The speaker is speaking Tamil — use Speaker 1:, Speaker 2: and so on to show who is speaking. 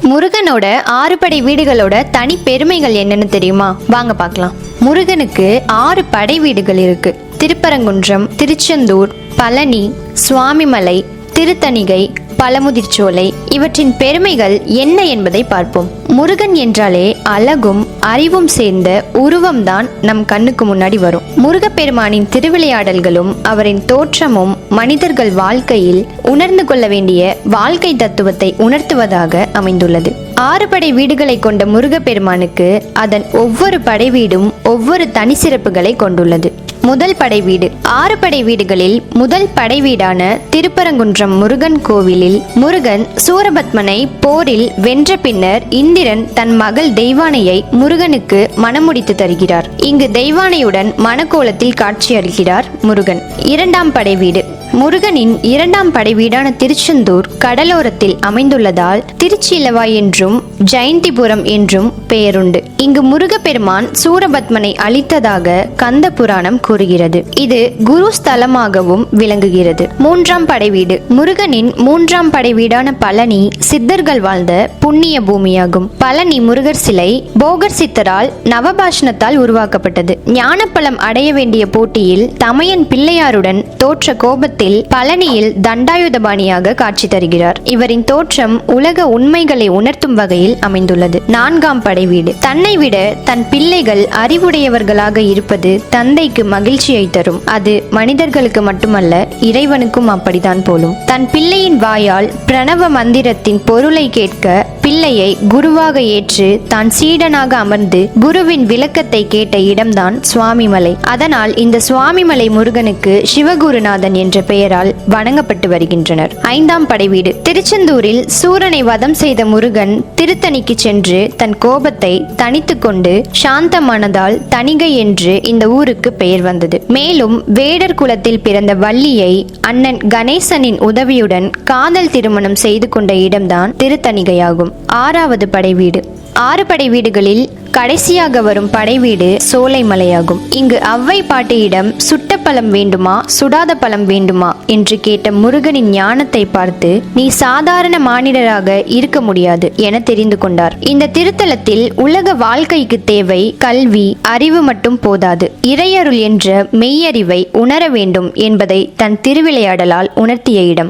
Speaker 1: முருகனோட 6 படை வீடுகளோட தனி பெருமைகள் என்னன்னு தெரியுமா? வாங்க பார்க்கலாம். முருகனுக்கு 6 படை வீடுகள் இருக்கு. திருப்பரங்குன்றம், திருச்செந்தூர், பழனி, சுவாமிமலை, திருத்தணிகை, பழமுதிர்ச்சோலை. இவற்றின் பெருமைகள் என்ன என்பதை பார்ப்போம். முருகன் என்றாலே அழகும் அறிவும் சேர்ந்த உருவம்தான் நம் கண்ணுக்கு முன்னாடி வரும். முருகப்பெருமானின் திருவிளையாடல்களும் அவரின் தோற்றமும் மனிதர்கள் வாழ்க்கையில் உணர்ந்து கொள்ள வேண்டிய வாழ்க்கை தத்துவத்தை உணர்த்துவதாக அமைந்துள்ளது. 6 படை வீடுகளை கொண்ட முருகப்பெருமானுக்கு அதன் ஒவ்வொரு படை வீடும் ஒவ்வொரு தனி சிறப்புகளை கொண்டுள்ளது. முதல் படை வீடு. 6 படை வீடுகளில் முதல் படை வீடான திருப்பரங்குன்றம் முருகன் கோவிலில் முருகன் சூரபத்மனை போரில் வென்ற பின்னர் இந்திரன் தன் மகள் தெய்வானையை முருகனுக்கு மணமுடித்து தருகிறார். இங்கு தெய்வானையுடன் மணக்கோலத்தில் காட்சியளிக்கிறார் முருகன். இரண்டாம் படை வீடு. முருகனின் 2ஆம் படை வீடான திருச்செந்தூர் கடலோரத்தில் அமைந்துள்ளதால் திருச்சிலவாய் என்றும் ஜெயந்திபுரம் என்றும் பெயருண்டு. இங்கு முருகப்பெருமான் சூரபத்மனை அழித்ததாக கந்த புராணம் கூறுகிறது. இது குரு ஸ்தலமாகவும் விளங்குகிறது. 3ஆம் படை வீடு. முருகனின் 3ஆம் படை வீடான பழனி சித்தர்கள் வாழ்ந்த புண்ணிய பூமியாகும். பழனி முருகர் சிலை போகர் சித்தரால் நவபாஷணத்தால் உருவாக்கப்பட்டது. ஞானப்பழம் அடைய வேண்டிய போட்டியில் தமையன் பிள்ளையாருடன் தோற்ற கோபத்தில் பழனியில் தண்டாயுதபாணியாக காட்சி தருகிறார். இவரின் தோற்றம் உலக உண்மைகளை உணர்த்தும் வகையில் அமைந்துள்ளது. 4ஆம் படை வீடு. தன்னை விட தன் பிள்ளைகள் அறிவுடையவர்களாக இருப்பது தந்தைக்கு மகிழ்ச்சியை தரும். அது மனிதர்களுக்கு மட்டுமல்ல, இறைவனுக்கும் அப்படித்தான் போலும். தன் பிள்ளையின் வாயால் பிரணவ மந்திரத்தின் பொருளை கேட்க பிள்ளையை குருவாக ஏற்று தான் சீடனாக அமர்ந்து குருவின் விளக்கத்தை கேட்ட இடம்தான் சுவாமிமலை. அதனால் இந்த சுவாமிமலை முருகனுக்கு சிவகுருநாதன் என்ற பெயரால் வணங்கப்பட்டு வருகின்றனர். 5ஆம் படை வீடு. திருச்செந்தூரில் சூரனை வதம் செய்த முருகன் திருத்தணிக்கு சென்று தன் கோபத்தை தணித்து கொண்டு சாந்தமானதால் தணிகை என்று இந்த ஊருக்கு பெயர் வந்தது. மேலும் வேடர் குலத்தில் பிறந்த வள்ளியை அண்ணன் கணேசனின் உதவியுடன் காதல் திருமணம் செய்து கொண்ட இடம்தான் திருத்தணிகையாகும். 6வது படை வீடு. 6 படை வீடுகளில் கடைசியாக வரும் படை வீடு சோலைமலையாகும். இங்கு அவ்வை பாட்டியிடம் சுட்ட பழம் வேண்டுமா சுடாத பழம் வேண்டுமா என்று கேட்ட முருகனின் ஞானத்தை பார்த்து நீ சாதாரண மானிடராக இருக்க முடியாது என தெரிந்து கொண்டார். இந்த திருத்தலத்தில் உலக வாழ்க்கைக்கு தேவை கல்வி அறிவு மட்டும் போதாது, இறையருள் என்ற மெய்யறிவை உணர வேண்டும் என்பதை தன் திருவிளையாடலால் உணர்த்திய இடம்.